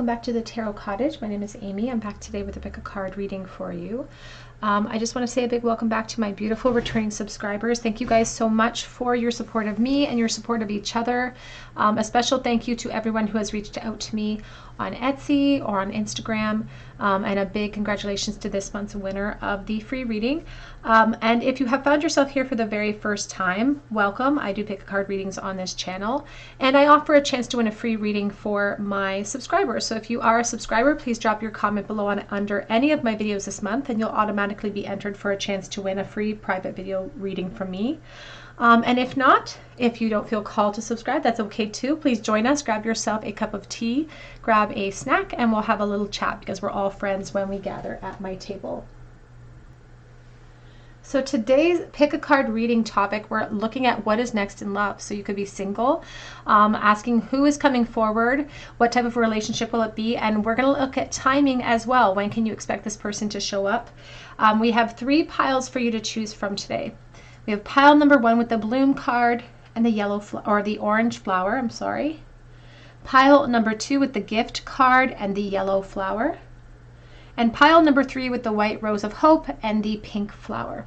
welcome back to the Tarot Cottage. My name is Amy. I'm back today with a pick a card reading for you. I just want to say a big welcome back to my beautiful returning subscribers. Thank you guys so much for your support of me and your support of each other. A special thank you to everyone who has reached out to me on Etsy or on Instagram, and a big congratulations to this month's winner of the free reading. And if you have found yourself here for the very first time, welcome. I do pick a card readings on this channel, and I offer a chance to win a free reading for my subscribers. So if you are a subscriber, please drop your comment below under any of my videos this month, and you'll automatically be entered for a chance to win a free private video reading from me. And if not, if you don't feel called to subscribe, that's okay too. Please join us, grab yourself a cup of tea, grab a snack, and we'll have a little chat because we're all friends when we gather at my table. So today's pick a card reading topic, we're looking at what is next in love. So you could be single, asking who is coming forward, what type of relationship will it be, and we're going to look at timing as well. When can you expect this person to show up? We have 3 piles for you to choose from today. We have pile number 1 with the bloom card and the yellow or the orange flower, I'm sorry. Pile number 2 with the gift card and the yellow flower. And pile number 3 with the white rose of hope and the pink flower.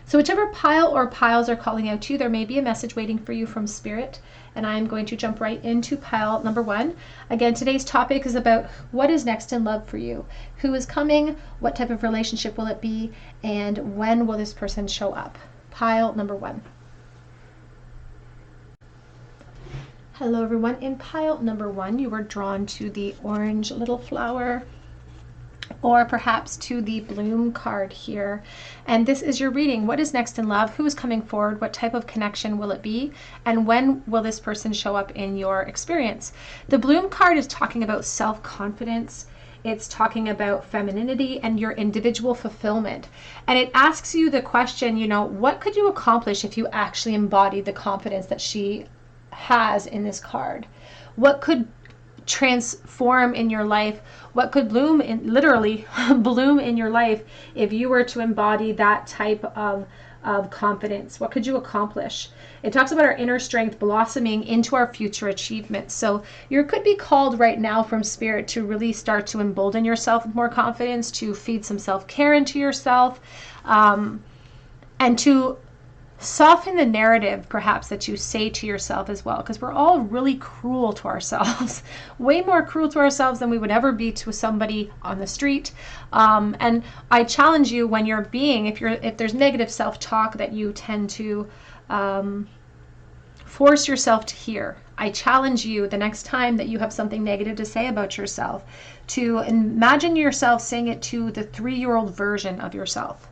So whichever pile or piles are calling out to you, there may be a message waiting for you from Spirit. And I'm going to jump right into pile number 1. Again, today's topic is about what is next in love for you. Who is coming? What type of relationship will it be? And when will this person show up? Pile number 1. Hello everyone. In pile number 1, you were drawn to the orange little flower, or perhaps to the bloom card here. And this is your reading. What is next in love? Who is coming forward? What type of connection will it be? And when will this person show up in your experience? The bloom card is talking about self-confidence. It's talking about femininity and your individual fulfillment. And it asks you the question, you know, what could you accomplish if you actually embodied the confidence that she has in this card? What could transform in your life? What could bloom in, literally bloom in your life if you were to embody that type of confidence? What could you accomplish? It talks about our inner strength blossoming into our future achievements. So you could be called right now from Spirit to really start to embolden yourself with more confidence, to feed some self-care into yourself, and to soften the narrative perhaps that you say to yourself as well, because we're all really cruel to ourselves, way more cruel to ourselves than we would ever be to somebody on the street. And I challenge you, when you're being, if there's negative self-talk that you tend to force yourself to hear, I challenge you the next time that you have something negative to say about yourself to imagine yourself saying it to the 3-year-old version of yourself.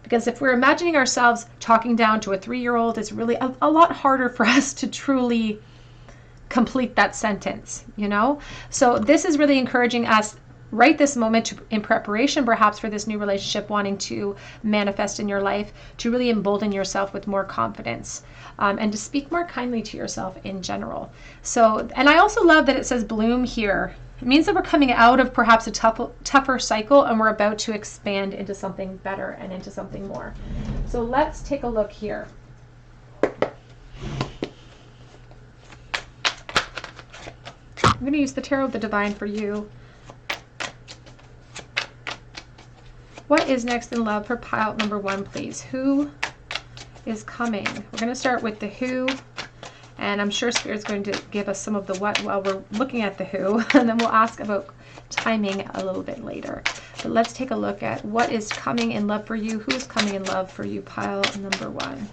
Because if we're imagining ourselves talking down to a 3-year-old, it's really a lot harder for us to truly complete that sentence, you know? So this is really encouraging us right this moment in preparation perhaps for this new relationship wanting to manifest in your life, to really embolden yourself with more confidence, and to speak more kindly to yourself in general. So, and I also love that it says bloom here. It means that we're coming out of perhaps a tougher cycle, and we're about to expand into something better and into something more. So let's take a look here. I'm going to use the Tarot of the Divine for you. What is next in love for pile number 1, please? Who is coming? We're going to start with the who. And I'm sure Spirit's going to give us some of the what while we're looking at the who, and then we'll ask about timing a little bit later. But let's take a look at what is coming in love for you. Who is coming in love for you, pile number 1?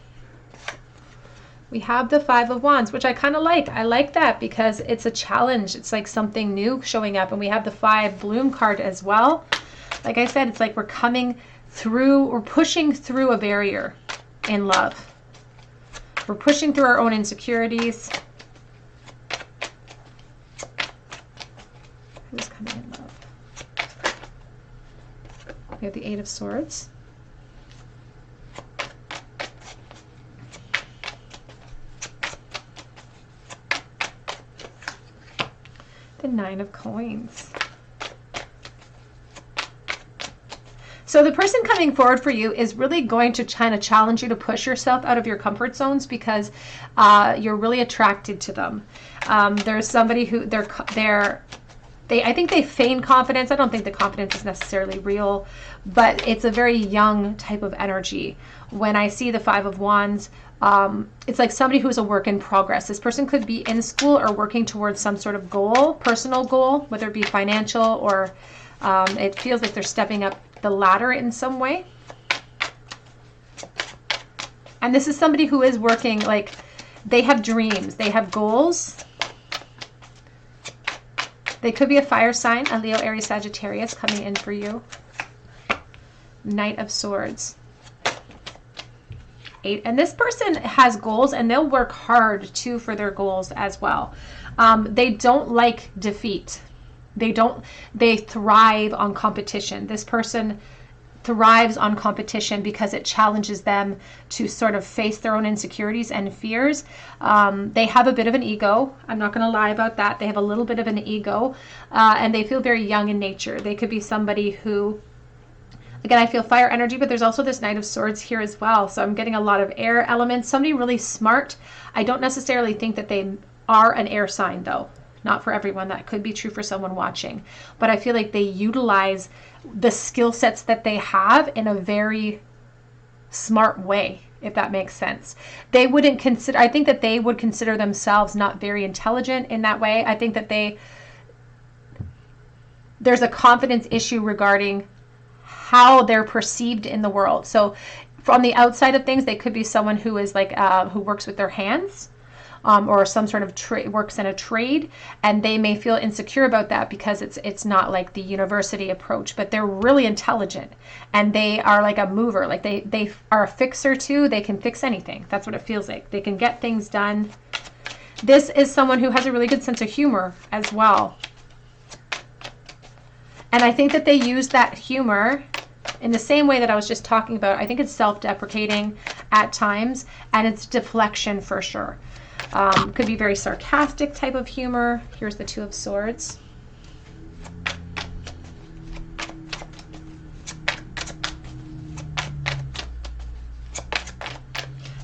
We have the 5 of Wands, which I kind of like. I like that because it's a challenge. It's like something new showing up. And we have the 5 bloom card as well. Like I said, it's like we're coming through, we're pushing through a barrier in love. We're pushing through our own insecurities. Who's coming in love? We have the 8 of Swords. The 9 of Coins. So the person coming forward for you is really going to kind of challenge you to push yourself out of your comfort zones because you're really attracted to them. There's somebody who they're I think they feign confidence. I don't think the confidence is necessarily real, but it's a very young type of energy. When I see the Five of Wands, it's like somebody who's a work in progress. This person could be in school or working towards some sort of goal, personal goal, whether it be financial or it feels like they're stepping up the ladder in some way. And this is somebody who is working, like they have dreams, they have goals. They could be a fire sign, a Leo, Aries, Sagittarius coming in for you. Knight of Swords. 8. And this person has goals and they'll work hard too for their goals as well. They don't like defeat. They thrive on competition. This person thrives on competition because it challenges them to sort of face their own insecurities and fears. They have a bit of an ego. I'm not going to lie about that. They have a little bit of an ego, and they feel very young in nature. They could be somebody who, again, I feel fire energy, but there's also this Knight of Swords here as well. So I'm getting a lot of air elements. Somebody really smart. I don't necessarily think that they are an air sign though. Not for everyone. That could be true for someone watching. But I feel like they utilize the skill sets that they have in a very smart way, if that makes sense. They wouldn't consider, I think that they would consider themselves not very intelligent in that way. I think that there's a confidence issue regarding how they're perceived in the world. So from the outside of things, they could be someone who is like, who works with their hands. Or some sort of works in a trade, and they may feel insecure about that because it's not like the university approach, but they're really intelligent and they are like a mover. Like they are a fixer too. They can fix anything. That's what it feels like. They can get things done. This is someone who has a really good sense of humor as well. And I think that they use that humor in the same way that I was just talking about. I think it's self-deprecating at times, and it's deflection for sure. Could be very sarcastic type of humor. Here's the Two of Swords.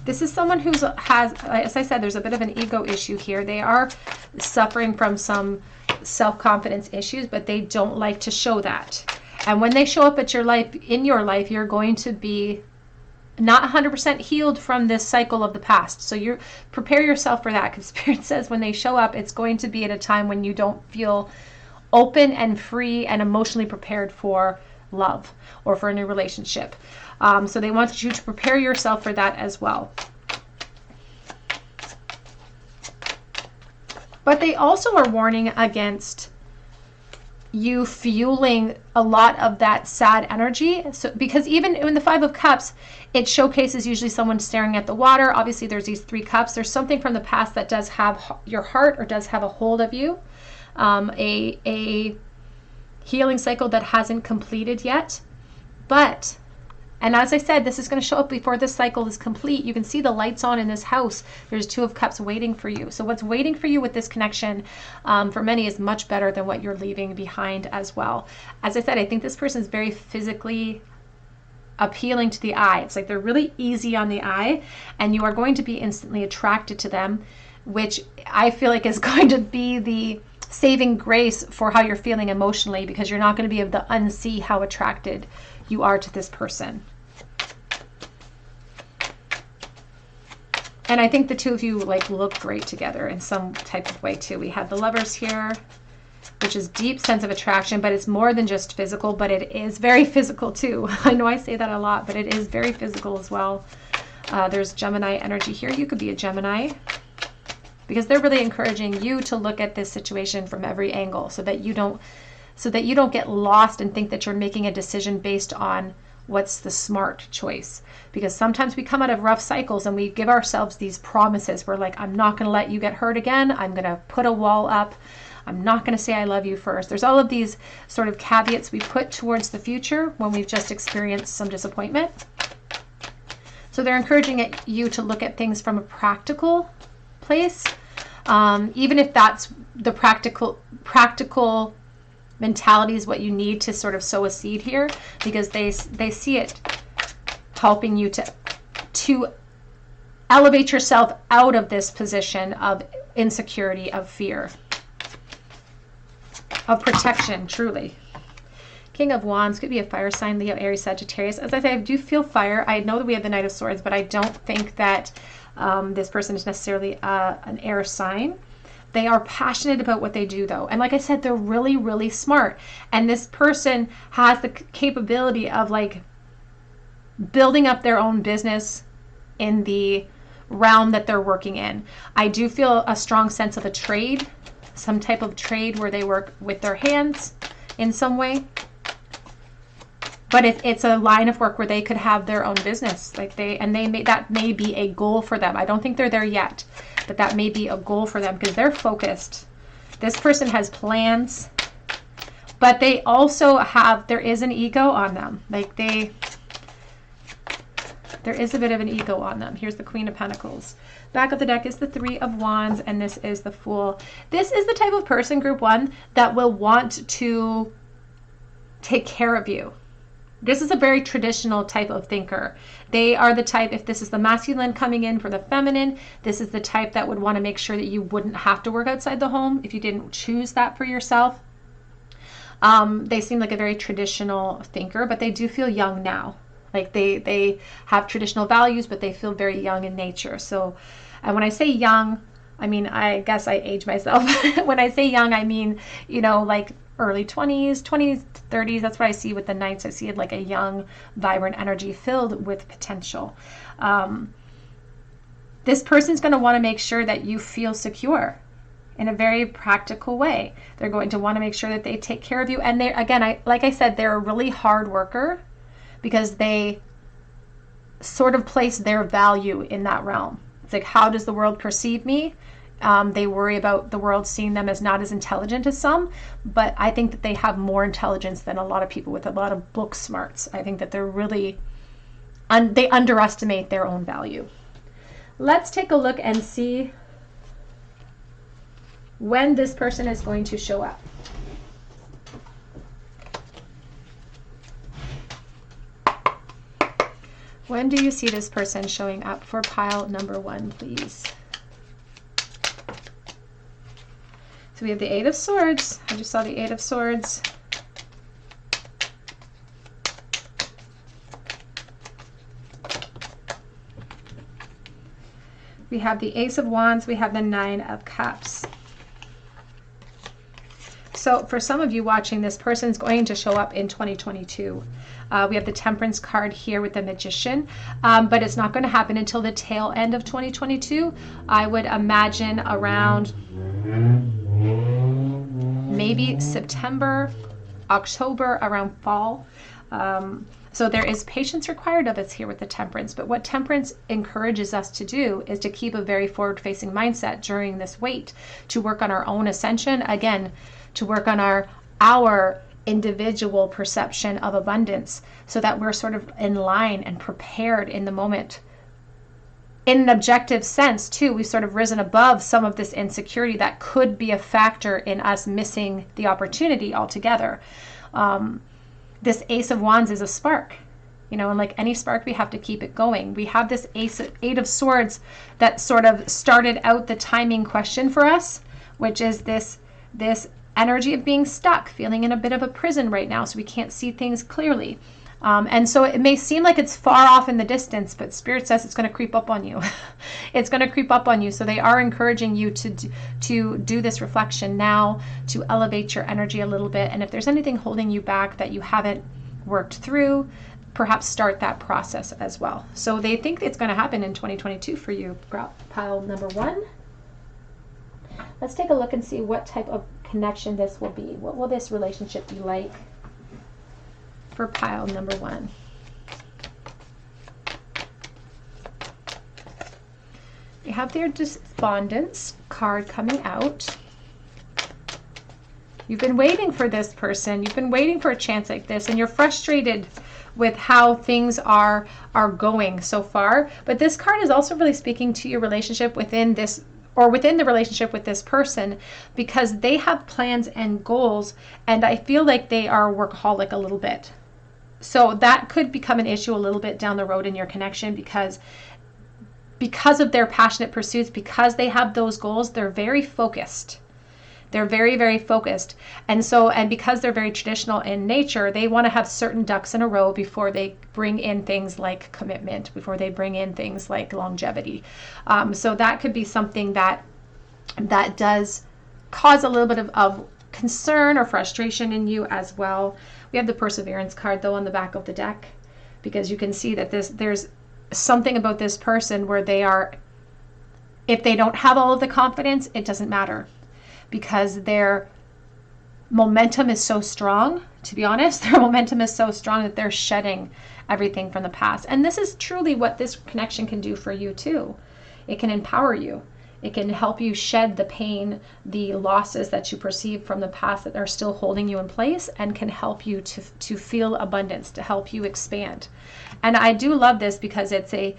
This is someone who has, as I said, there's a bit of an ego issue here. They are suffering from some self-confidence issues, but they don't like to show that. And when they show up at in your life, you're going to be not 100% healed from this cycle of the past. So you prepare yourself for that, because Spirit says when they show up, it's going to be at a time when you don't feel open and free and emotionally prepared for love or for a new relationship. So they want you to prepare yourself for that as well. But they also are warning against you fueling a lot of that sad energy. So because even in the Five of Cups, it showcases usually someone staring at the water. Obviously there's these 3 cups. There's something from the past that does have your heart or does have a hold of you. A healing cycle that hasn't completed yet. But, and as I said, this is going to show up before this cycle is complete. You can see the lights on in this house. There's 2 of Cups waiting for you. So what's waiting for you with this connection for many is much better than what you're leaving behind as well. As I said, I think this person is very physically appealing to the eye. It's like they're really easy on the eye, and you are going to be instantly attracted to them, which I feel like is going to be the saving grace for how you're feeling emotionally, because you're not going to be able to unsee how attracted you are to this person. And I think the 2 of you like look great together in some type of way too. We have the Lovers here, which is deep sense of attraction, but it's more than just physical, but it is very physical too. I know I say that a lot, but it is very physical as well. There's Gemini energy here. You could be a Gemini, because they're really encouraging you to look at this situation from every angle so that you don't get lost and think that you're making a decision based on what's the smart choice. Because sometimes we come out of rough cycles and we give ourselves these promises. We're like, I'm not going to let you get hurt again. I'm going to put a wall up. I'm not going to say I love you first. There's all of these sort of caveats we put towards the future when we've just experienced some disappointment. So they're encouraging you to look at things from a practical place, even if that's the practical mentality is what you need to sort of sow a seed here, because they see it helping you to elevate yourself out of this position of insecurity, of fear. of protection, truly. King of Wands could be a fire sign, Leo, Aries, Sagittarius. As I say, I do feel fire. I know that we have the Knight of Swords, but I don't think that this person is necessarily an air sign. They are passionate about what they do, though. And like I said, they're really, really smart. And this person has the capability of like building up their own business in the realm that they're working in. I do feel a strong sense of a trade, some type of trade where they work with their hands in some way. But it's a line of work where they could have their own business, like that may be a goal for them. I don't think they're there yet, but that may be a goal for them because they're focused. This person has plans, but they also there is an ego on them. Like there is a bit of an ego on them. Here's the Queen of Pentacles. Back of the deck is the Three of Wands, and this is the Fool. This is the type of person, group one, that will want to take care of you. This is a very traditional type of thinker. They are the type, if this is the masculine coming in for the feminine, this is the type that would want to make sure that you wouldn't have to work outside the home if you didn't choose that for yourself. They seem like a very traditional thinker, but they do feel young now. Like they have traditional values, but they feel very young in nature. So, and when I say young, I mean, I guess I age myself. When I say young, I mean, you know, like early 20s, 30s. That's what I see with the Knights. I see it like a young, vibrant energy filled with potential. This person's going to want to make sure that you feel secure in a very practical way. They're going to want to make sure that they take care of you. And like I said, they're a really hard worker because they sort of place their value in that realm. It's like, how does the world perceive me? They worry about the world seeing them as not as intelligent as some, but I think that they have more intelligence than a lot of people with a lot of book smarts. I think that they're really, they underestimate their own value. Let's take a look and see when this person is going to show up. When do you see this person showing up for pile number one, please? So we have the Eight of Swords. I just saw the Eight of Swords. We have the Ace of Wands. We have the Nine of Cups. So for some of you watching, this person's going to show up in 2022. We have the Temperance card here with the Magician, but it's not going to happen until the tail end of 2022. I would imagine around maybe September, October, around fall. So there is patience required of us here with the Temperance, but what Temperance encourages us to do is to keep a very forward-facing mindset during this wait, to work on our own ascension, again, to work on our individual perception of abundance so that we're sort of in line and prepared in the moment. In an objective sense, too, we've sort of risen above some of this insecurity that could be a factor in us missing the opportunity altogether. This Ace of Wands is a spark, you know, and like any spark, we have to keep it going. We have this Eight of Swords that sort of started out the timing question for us, which is this energy of being stuck, feeling in a bit of a prison right now, so we can't see things clearly. And so it may seem like it's far off in the distance, but Spirit says it's going to creep up on you. It's going to creep up on you. So they are encouraging you to do this reflection now, to elevate your energy a little bit. And if there's anything holding you back that you haven't worked through, perhaps start that process as well. So they think it's going to happen in 2022 for you, pile number one. Let's take a look and see what type of connection this will be. What will this relationship be like for pile number one? You have their despondence card coming out. You've been waiting for this person. You've been waiting for a chance like this, and you're frustrated with how things are going so far. But this card is also really speaking to your relationship within this, or within the relationship with this person, because they have plans and goals, and I feel like they are a workaholic a little bit. So that could become an issue a little bit down the road in your connection, because of their passionate pursuits, because they have those goals, they're very focused. They're very, very focused. And because they're very traditional in nature, they want to have certain ducks in a row before they bring in things like commitment, before they bring in things like longevity. So that could be something that does cause a little bit of concern or frustration in you as well. We have the Perseverance card though on the back of the deck, because you can see that there's something about this person where they are, if they don't have all of the confidence, it doesn't matter, because their momentum is so strong. To be honest, their momentum is so strong that they're shedding everything from the past. And this is truly what this connection can do for you too. It can empower you. It can help you shed the pain, the losses that you perceive from the past that are still holding you in place, and can help you to feel abundance, to help you expand. And I do love this because it's a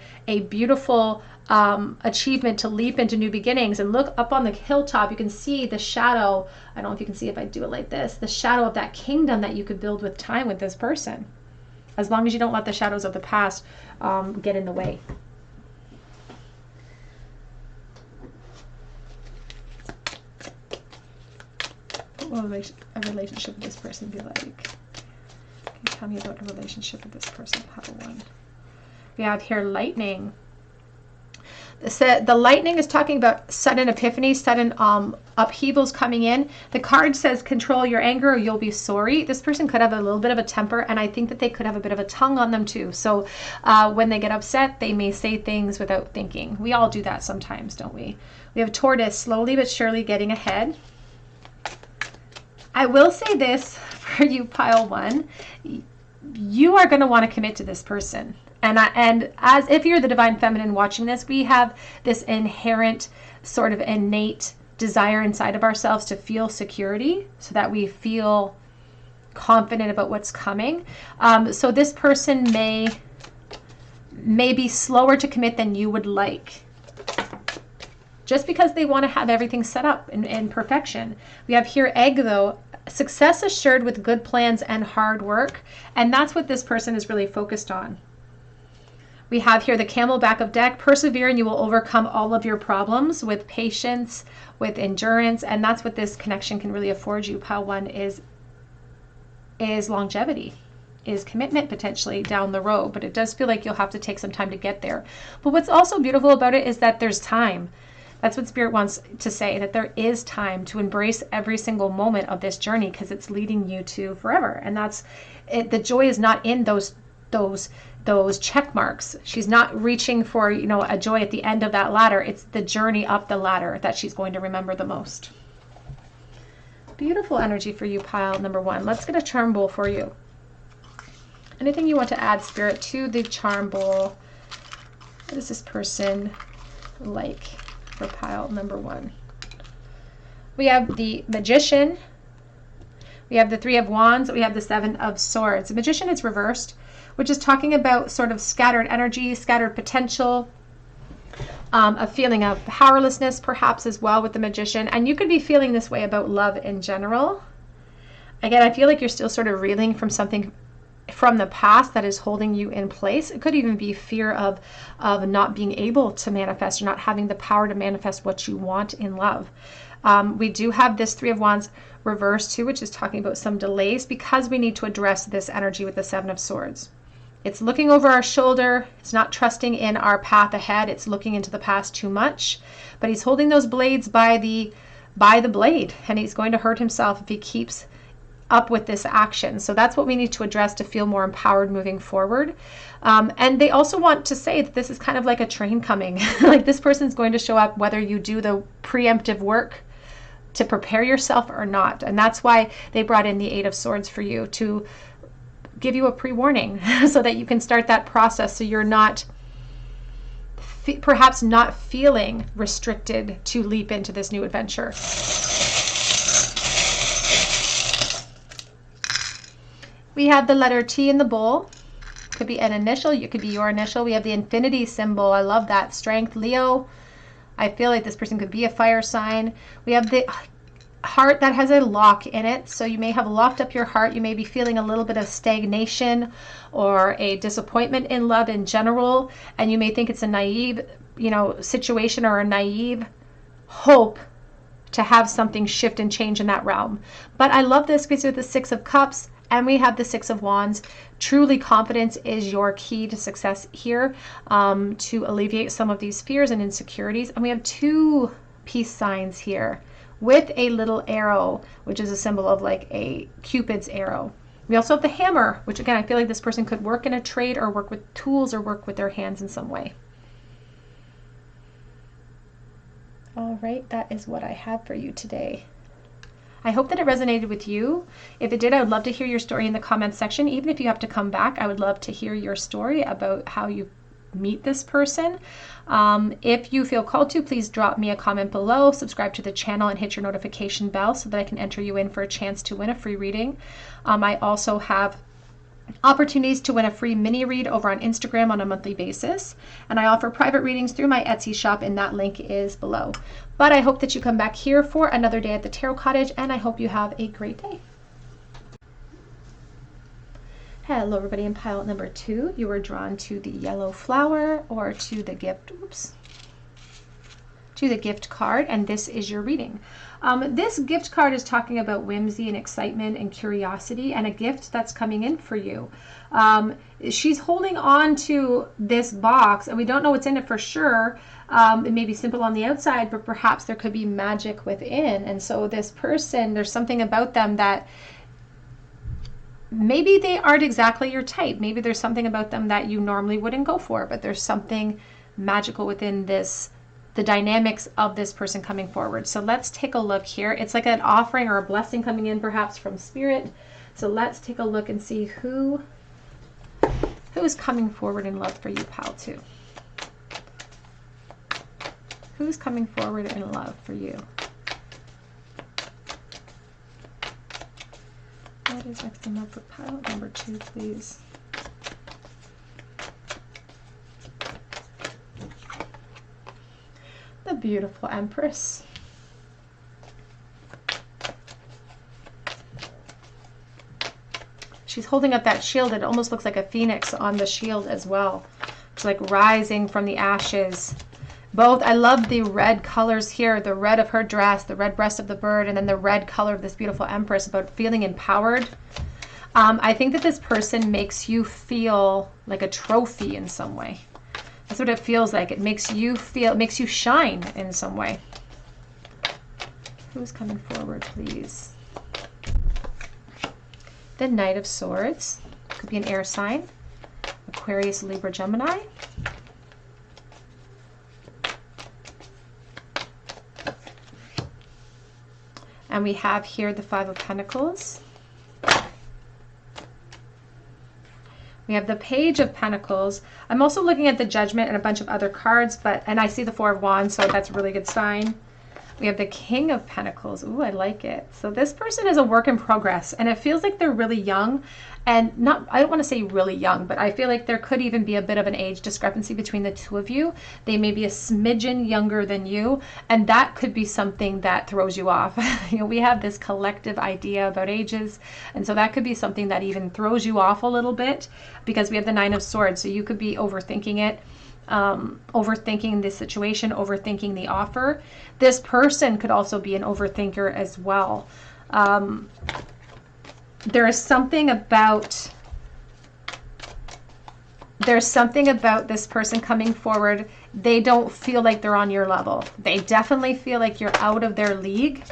beautiful achievement to leap into new beginnings. And look up on the hilltop, you can see the shadow. I don't know if you can see if I do it like this, the shadow of that kingdom that you could build with time with this person, as long as you don't let the shadows of the past get in the way. What will a relationship with this person be like? Can you tell me about a relationship with this person? Pile 1. We have here lightning. The lightning is talking about sudden epiphany, sudden upheavals coming in. The card says control your anger or you'll be sorry. This person could have a little bit of a temper, and I think that they could have a bit of a tongue on them too. So when they get upset, they may say things without thinking. We all do that sometimes, don't we? We have Tortoise, slowly but surely getting ahead. I will say this for you, pile 1, you are going to want to commit to this person. And as if you're the divine feminine watching this, we have this inherent sort of innate desire inside of ourselves to feel security, so that we feel confident about what's coming. So this person may be slower to commit than you would like, just because they want to have everything set up in perfection. We have here egg though, success assured with good plans and hard work. And that's what this person is really focused on. We have here the camel back of deck, persevere and you will overcome all of your problems with patience, with endurance. And that's what this connection can really afford you. Pile 1 is longevity, is commitment potentially down the road, but it does feel like you'll have to take some time to get there. But what's also beautiful about it is that there's time. That's what Spirit wants to say, that there is time to embrace every single moment of this journey, because it's leading you to forever. And that's it. The joy is not in those check marks. She's not reaching for, a joy at the end of that ladder. It's the journey up the ladder that she's going to remember the most. Beautiful energy for you, pile number 1. Let's get a charm bowl for you. Anything you want to add, Spirit, to the charm bowl? What is this person like for pile number 1? We have the Magician. We have the 3 of Wands. We have the 7 of Swords. The Magician is reversed, which is talking about sort of scattered energy, scattered potential, a feeling of powerlessness perhaps as well with the Magician. And you could be feeling this way about love in general. Again, I feel like you're still sort of reeling from something from the past that is holding you in place. It could even be fear of not being able to manifest, or not having the power to manifest what you want in love. We do have this 3 of Wands reversed too, which is talking about some delays, because we need to address this energy with the 7 of Swords. It's looking over our shoulder. It's not trusting in our path ahead. It's looking into the past too much. But he's holding those blades by the blade, and he's going to hurt himself if he keeps up with this action. So that's what we need to address to feel more empowered moving forward. And they also want to say that this is kind of like a train coming. Like this person's going to show up whether you do the preemptive work to prepare yourself or not. And that's why they brought in the 8 of Swords for you, to give you a pre-warning so that you can start that process, so you're not perhaps not feeling restricted to leap into this new adventure. We have the letter T in the bowl. Could be an initial, it could be your initial. We have the infinity symbol. I love that. Strength, Leo. I feel like this person could be a fire sign. We have the heart that has a lock in it. So you may have locked up your heart. You may be feeling a little bit of stagnation or a disappointment in love in general. And you may think it's a naive, situation, or a naive hope to have something shift and change in that realm. But I love this because with the Six of Cups and we have the Six of Wands. Truly, confidence is your key to success here, to alleviate some of these fears and insecurities. And we have two peace signs here with a little arrow, which is a symbol of like a Cupid's arrow. We also have the hammer, which again, I feel like this person could work in a trade or work with tools or work with their hands in some way. All right, that is what I have for you today. I hope that it resonated with you. If it did, I would love to hear your story in the comments section. Even if you have to come back, I would love to hear your story about how you meet this person. If you feel called to, please drop me a comment below, subscribe to the channel, and hit your notification bell so that I can enter you in for a chance to win a free reading. I also have opportunities to win a free mini read over on Instagram on a monthly basis, and I offer private readings through my Etsy shop, and that link is below. But I hope that you come back here for another day at the Tarot Cottage, and I hope you have a great day. Hello everybody, in pile number 2, you were drawn to the yellow flower or to the gift, to the gift card, and this is your reading. This gift card is talking about whimsy and excitement and curiosity and a gift that's coming in for you. She's holding on to this box and we don't know what's in it for sure. It may be simple on the outside, but perhaps there could be magic within. And so this person, there's something about them that maybe they aren't exactly your type. Maybe there's something about them that you normally wouldn't go for, but there's something magical within this, the dynamics of this person coming forward. So let's take a look here. It's like an offering or a blessing coming in perhaps from spirit. So let's take a look and see who is coming forward in love for you, pile 2. Who's coming forward in love for you? What is next in love for pile number 2, please? The beautiful Empress. She's holding up that shield. It almost looks like a phoenix on the shield as well. It's like rising from the ashes. Both, I love the red colors here, the red of her dress, the red breast of the bird, and then the red color of this beautiful Empress, about feeling empowered. I think that this person makes you feel like a trophy in some way. That's what it feels like. It makes you feel, it makes you shine in some way. Who's coming forward, please? The Knight of Swords. Could be an air sign. Aquarius, Libra, Gemini. And we have here the Five of Pentacles. We have the Page of Pentacles. I'm also looking at the Judgment and a bunch of other cards, and I see the Four of Wands, so that's a really good sign. We have the King of Pentacles. Ooh, I like it. So this person is a work in progress, and it feels like they're really young, and not, I don't want to say really young, but I feel like there could even be a bit of an age discrepancy between the two of you. They may be a smidgen younger than you, and that could be something that throws you off. You know, we have this collective idea about ages, and so that could be something that even throws you off a little bit, because we have the Nine of Swords, so you could be overthinking it. Overthinking the situation, overthinking the offer. This person could also be an overthinker as well. There is something about this person coming forward. They don't feel like they're on your level. They definitely feel like you're out of their league.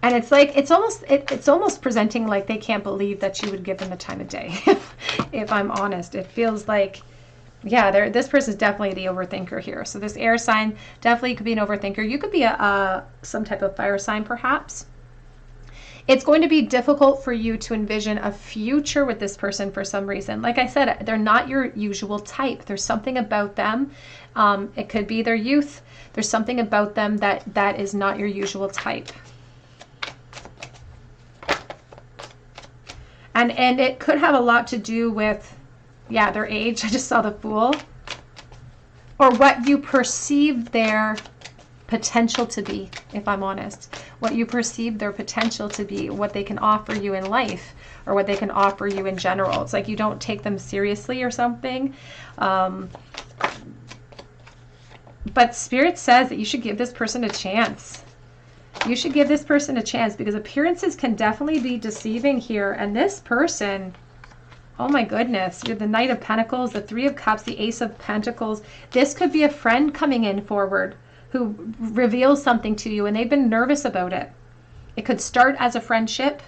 And it's like, it's almost presenting like they can't believe that you would give them the time of day. If I'm honest, it feels like, yeah, this person is definitely the overthinker here. So this air sign definitely could be an overthinker. You could be some type of fire sign perhaps. It's going to be difficult for you to envision a future with this person for some reason. Like I said, they're not your usual type. There's something about them. It could be their youth. There's something about them that is not your usual type. And it could have a lot to do with, yeah, their age. I just saw the Fool. Or what you perceive their potential to be, if I'm honest, what you perceive their potential to be, what they can offer you in life, or what they can offer you in general. It's like you don't take them seriously or something. But Spirit says that you should give this person a chance. You should give this person a chance, because appearances can definitely be deceiving here. And this person, oh my goodness, you have the Knight of Pentacles, the Three of Cups, the Ace of Pentacles. This could be a friend coming in forward who reveals something to you and they've been nervous about it. It could start as a friendship,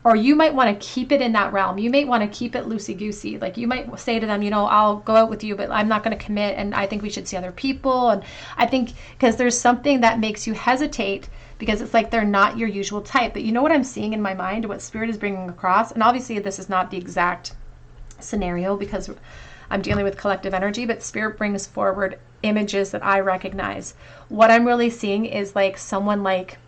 or you might want to keep it in that realm. You might want to keep it loosey-goosey. Like you might say to them, you know, I'll go out with you, but I'm not going to commit, and I think we should see other people. And I think because there's something that makes you hesitate, because it's like they're not your usual type. But you know what I'm seeing in my mind, what Spirit is bringing across, and obviously this is not the exact scenario because I'm dealing with collective energy, but Spirit brings forward images that I recognize. What I'm really seeing is like someone like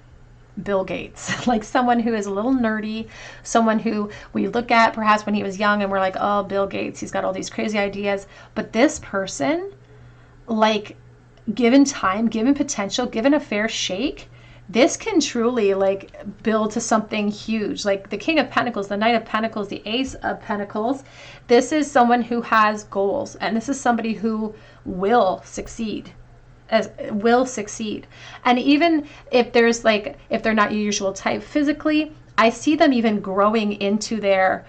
Bill Gates, like someone who is a little nerdy, someone who we look at perhaps when he was young and we're like, oh, Bill Gates, he's got all these crazy ideas. But this person, like, given time, given potential, given a fair shake, this can truly like build to something huge. Like the King of Pentacles, the Knight of Pentacles, the Ace of Pentacles. This is someone who has goals, and this is somebody who will succeed. And even if there's like, if they're not your usual type physically, I see them even growing into their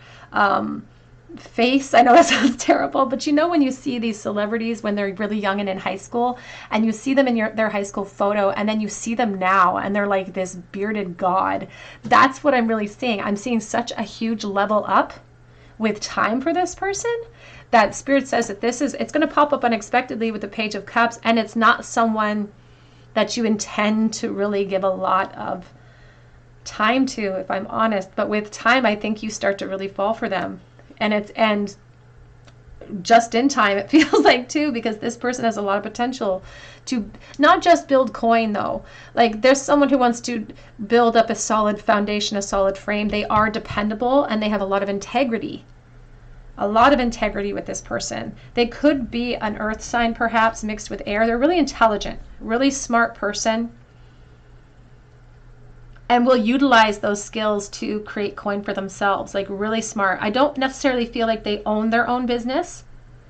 face. I know that sounds terrible, but you know when you see these celebrities when they're really young and in high school, and you see them in their high school photo, and then you see them now and they're like this bearded god. That's what I'm really seeing. I'm seeing such a huge level up with time for this person, that Spirit says that it's going to pop up unexpectedly with the Page of Cups, and it's not someone that you intend to really give a lot of time to, if I'm honest. But with time, I think you start to really fall for them. And just in time, it feels like too, because this person has a lot of potential to not just build coin though. Like there's someone who wants to build up a solid foundation, a solid frame. They are dependable and they have a lot of integrity. A lot of integrity with this person. They could be an earth sign perhaps mixed with air. They're really intelligent, really smart person, and will utilize those skills to create coin for themselves. Like really smart. I don't necessarily feel like they own their own business,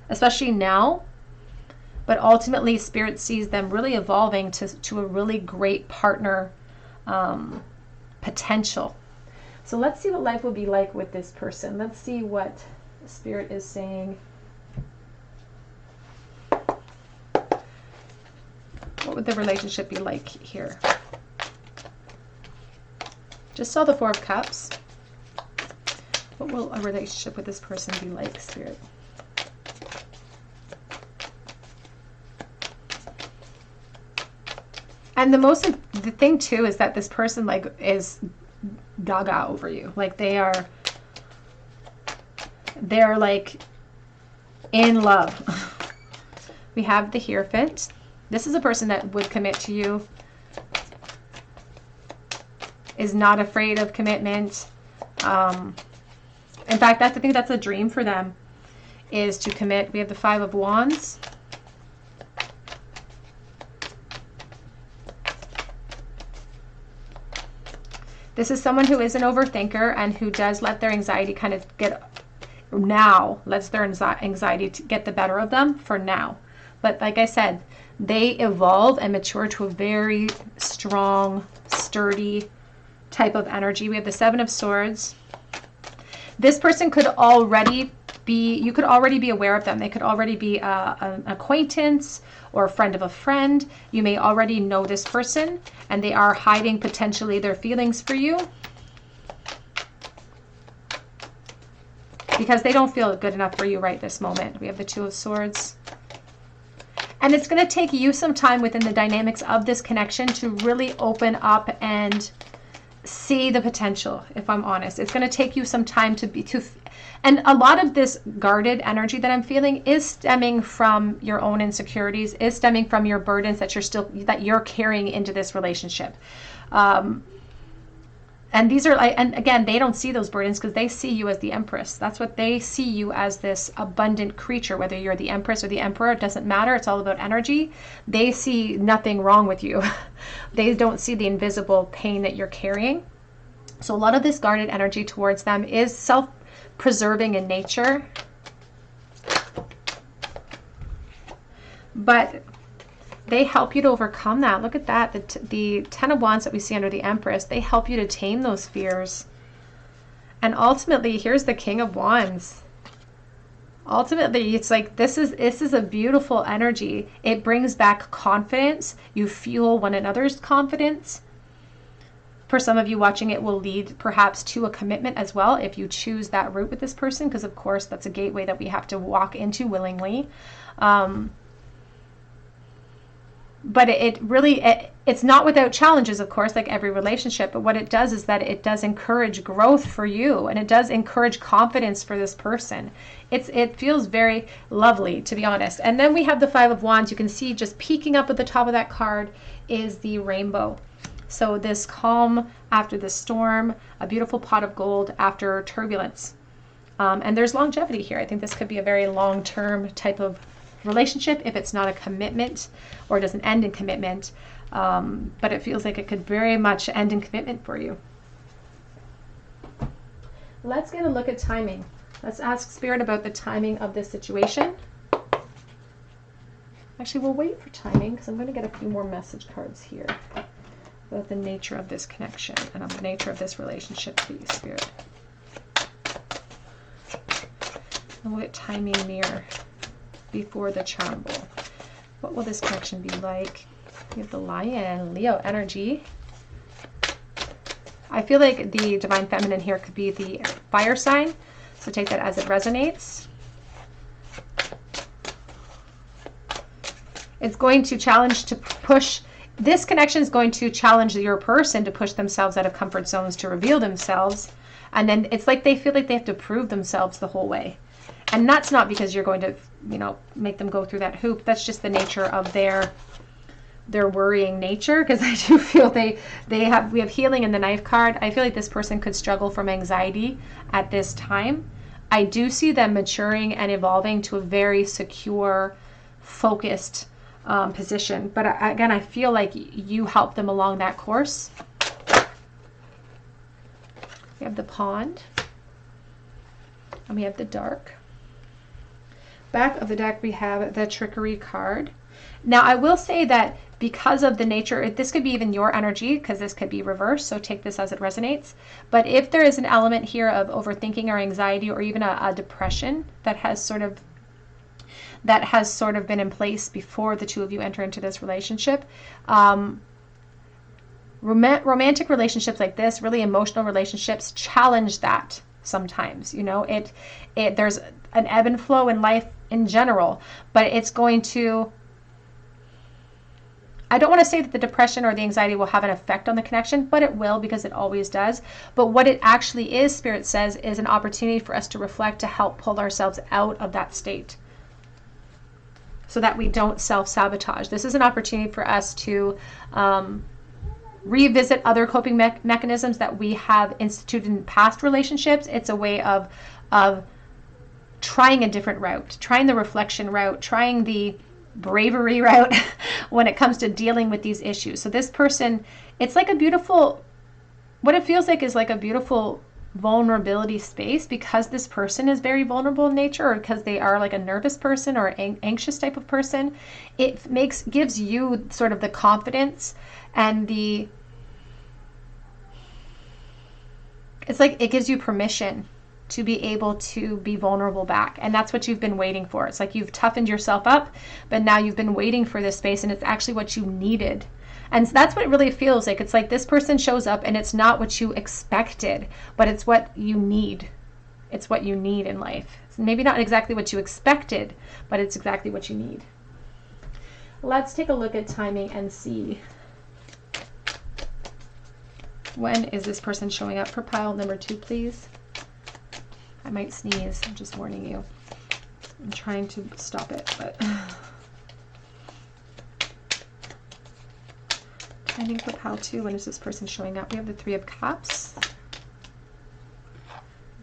especially now, but ultimately Spirit sees them really evolving to a really great partner potential. So let's see what life will be like with this person. Let's see what Spirit is saying. What would the relationship be like here? Just saw the Four of Cups. What will a relationship with this person be like, Spirit? And the thing too is that this person like is gaga over you. Like they're like in love. We have the Hierophant. This is a person that would commit to you, is not afraid of commitment. In fact, I think that's a dream for them, is to commit. We have the Five of Wands. This is someone who is an overthinker and who does let their anxiety kind of lets their anxiety to get the better of them for now. But like I said, they evolve and mature to a very strong, sturdy type of energy. We have the Seven of Swords. This person could already be, you could already be aware of them. They could already be an acquaintance or a friend of a friend. You may already know this person and they are hiding potentially their feelings for you because they don't feel good enough for you right this moment. We have the Two of Swords. And it's going to take you some time within the dynamics of this connection to really open up and see the potential, if I'm honest. It's going to take you some time and a lot of this guarded energy that I'm feeling is stemming from your own insecurities, is stemming from your burdens that you're carrying into this relationship. And these are like, and again, they don't see those burdens because they see you as the Empress. That's what they see you as, this abundant creature. Whether you're the Empress or the Emperor, it doesn't matter. It's all about energy. They see nothing wrong with you. They don't see the invisible pain that you're carrying. So a lot of this guarded energy towards them is self-preserving in nature. But they help you to overcome that. Look at that. The Ten of Wands that we see under the Empress, they help you to tame those fears. And ultimately, here's the King of Wands. Ultimately, it's like this is a beautiful energy. It brings back confidence. You fuel one another's confidence. For some of you watching, it will lead perhaps to a commitment as well if you choose that route with this person, because of course that's a gateway that we have to walk into willingly. But it's not without challenges, of course, like every relationship. But what it does is that it does encourage growth for you, and it does encourage confidence for this person. It feels very lovely, to be honest. And then we have the Five of Wands. You can see just peeking up at the top of that card is the rainbow. So this calm after the storm, a beautiful pot of gold after turbulence. And there's longevity here. I think this could be a very long-term type of relationship if it's not a commitment or it doesn't end in commitment. But it feels like it could very much end in commitment for you. Let's get a look at timing. Let's ask Spirit about the timing of this situation. Actually, we'll wait for timing because I'm going to get a few more message cards here about the nature of this connection and of the nature of this relationship, please, Spirit. And we'll get timing near before the charmable. What will this connection be like? We have the Lion, Leo energy. I feel like the Divine Feminine here could be the fire sign, so take that as it resonates. It's going to challenge to push. This connection is going to challenge your person to push themselves out of comfort zones, to reveal themselves. And then it's like they feel like they have to prove themselves the whole way. And that's not because you're going to, make them go through that hoop. That's just the nature of their worrying nature. Because I do feel we have healing in the Knife card. I feel like this person could struggle from anxiety at this time. I do see them maturing and evolving to a very secure, focused position. But again, I feel like you help them along that course. We have the Pond. And we have the Dark. Back of the deck, we have the Trickery card. Now, I will say that because of the nature, this could be even your energy, because this could be reversed, so take this as it resonates. But if there is an element here of overthinking or anxiety or even a depression that has sort of been in place before the two of you enter into this relationship, romantic relationships like this, really emotional relationships, challenge that sometimes. There's an ebb and flow in life in general, but it's going to, I don't want to say that the depression or the anxiety will have an effect on the connection, but it will, because it always does. But what it actually is, Spirit says, is an opportunity for us to reflect, to help pull ourselves out of that state so that we don't self-sabotage. This is an opportunity for us to revisit other coping mechanisms that we have instituted in past relationships. It's a way of trying a different route, trying the reflection route, trying the bravery route when it comes to dealing with these issues. So this person, it's like a beautiful, what it feels like is like a beautiful vulnerability space, because this person is very vulnerable in nature, or because they are like a nervous person or anxious type of person. It gives you sort of the confidence and it's like it gives you permission to be able to be vulnerable back. And that's what you've been waiting for. It's like you've toughened yourself up, but now you've been waiting for this space, and it's actually what you needed. And that's what it really feels like. It's like this person shows up and it's not what you expected, but it's what you need. It's what you need in life. It's maybe not exactly what you expected, but it's exactly what you need. Let's take a look at timing and see. When is this person showing up for pile number 2, please? I might sneeze, I'm just warning you. I'm trying to stop it, but Ending for pile 2. When is this person showing up? We have the 3 of Cups,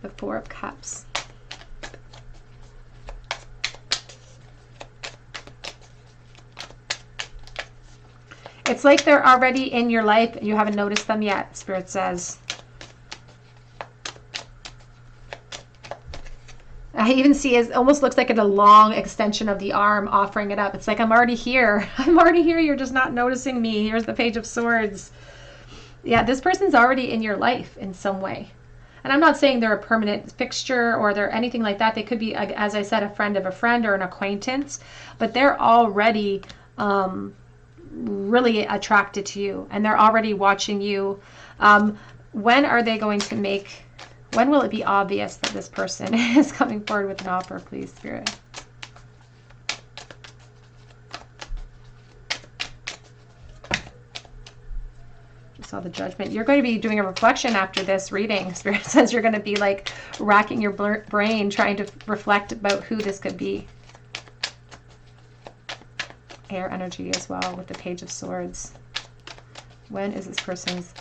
the 4 of Cups. It's like they're already in your life. You haven't noticed them yet, Spirit says. I even see it almost looks like a long extension of the arm offering it up. It's like, I'm already here. I'm already here. You're just not noticing me. Here's the Page of Swords. Yeah, this person's already in your life in some way. And I'm not saying they're a permanent fixture or they're anything like that. They could be, as I said, a friend of a friend or an acquaintance. But they're already really attracted to you. And they're already watching you. When are they going to make... When will it be obvious that this person is coming forward with an offer, please, Spirit? Just saw the Judgment. You're going to be doing a reflection after this reading. Spirit says you're going to be like racking your brain trying to reflect about who this could be. Air energy as well with the Page of Swords. When is this person's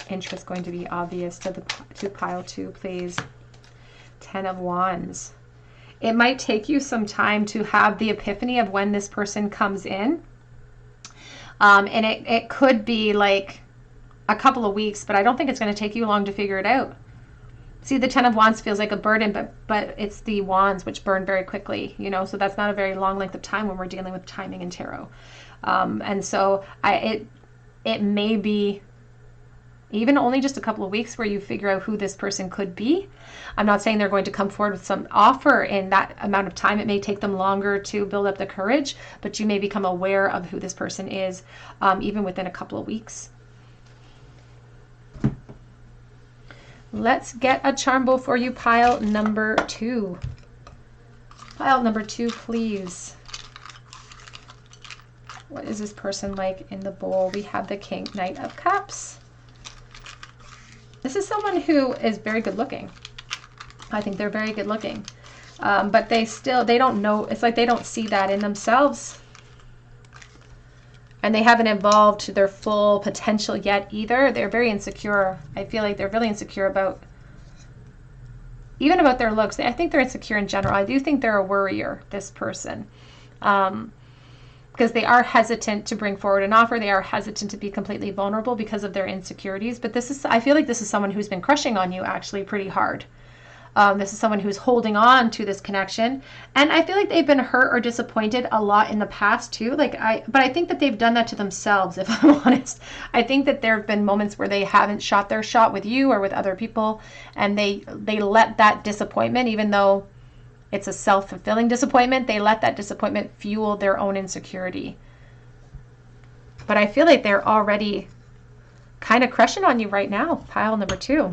interest going to be obvious to pile 2, please? 10 of Wands. It might take you some time to have the epiphany of when this person comes in. And it could be like a couple of weeks, but I don't think it's going to take you long to figure it out. See, the 10 of Wands feels like a burden, but it's the Wands which burn very quickly, you know, so that's not a very long length of time when we're dealing with timing in tarot. And so it may be even only just a couple of weeks where you figure out who this person could be. I'm not saying they're going to come forward with some offer in that amount of time. It may take them longer to build up the courage, but you may become aware of who this person is even within a couple of weeks. Let's get a charm bowl for you, pile number 2. Pile number 2, please. What is this person like in the bowl? We have the Knight of Cups. This is someone who is very good looking. I think they're very good looking. But they don't know. It's like they don't see that in themselves. And they haven't evolved to their full potential yet either. They're very insecure. I feel like they're really insecure about, even about their looks. I think they're insecure in general. I do think they're a worrier, this person. Because they are hesitant to bring forward an offer. They are hesitant to be completely vulnerable because of their insecurities. But I feel like this is someone who's been crushing on you actually pretty hard. This is someone who's holding on to this connection. And I feel like they've been hurt or disappointed a lot in the past too. But I think that they've done that to themselves, if I'm honest. I think that there have been moments where they haven't shot their shot with you or with other people. And they let that disappointment, even though it's a self-fulfilling disappointment, they let that disappointment fuel their own insecurity. But I feel like they're already kind of crushing on you right now. Pile number 2.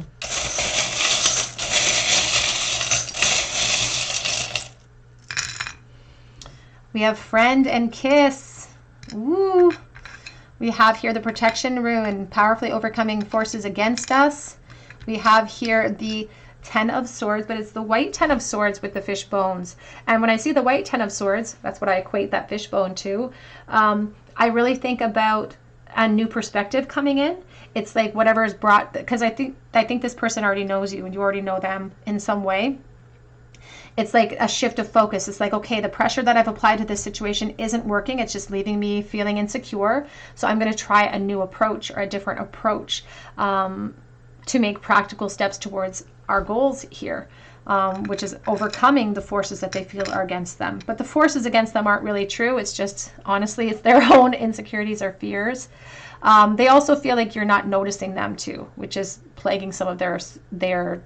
We have Friend and Kiss. Ooh. We have here the Protection Rune, powerfully overcoming forces against us. We have here the 10 of Swords, but it's the white 10 of Swords with the fish bones. And when I see the white 10 of Swords, that's what I equate that fish bone to. I really think about a new perspective coming in. It's like whatever is brought, because I think this person already knows you and you already know them in some way. It's like a shift of focus. It's like, okay, the pressure that I've applied to this situation isn't working. It's just leaving me feeling insecure. So I'm going to try a new approach or a different approach to make practical steps towards our goals here, which is overcoming the forces that they feel are against them. But the forces against them aren't really true. It's just, honestly, it's their own insecurities or fears. They also feel like you're not noticing them too, which is plaguing some of their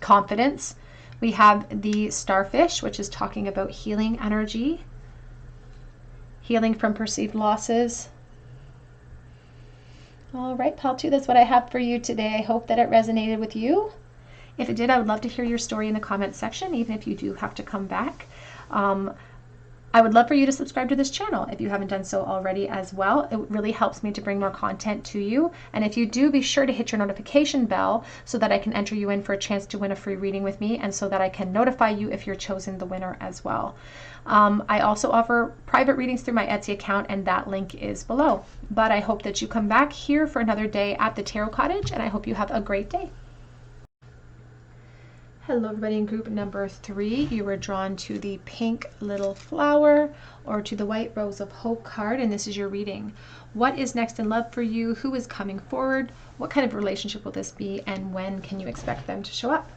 confidence. We have the Starfish, which is talking about healing energy, healing from perceived losses. All right, pile 2, that's what I have for you today. I hope that it resonated with you. If it did, I would love to hear your story in the comments section, even if you do have to come back. I would love for you to subscribe to this channel if you haven't done so already as well. It really helps me to bring more content to you. And if you do, be sure to hit your notification bell so that I can enter you in for a chance to win a free reading with me, and so that I can notify you if you're chosen the winner as well. I also offer private readings through my Etsy account, and that link is below. But I hope that you come back here for another day at the Tarot Cottage, and I hope you have a great day. Hello everybody, in group number 3, you were drawn to the pink little flower or to the white rose of hope card, and this is your reading. What is next in love for you? Who is coming forward? What kind of relationship will this be, and when can you expect them to show up?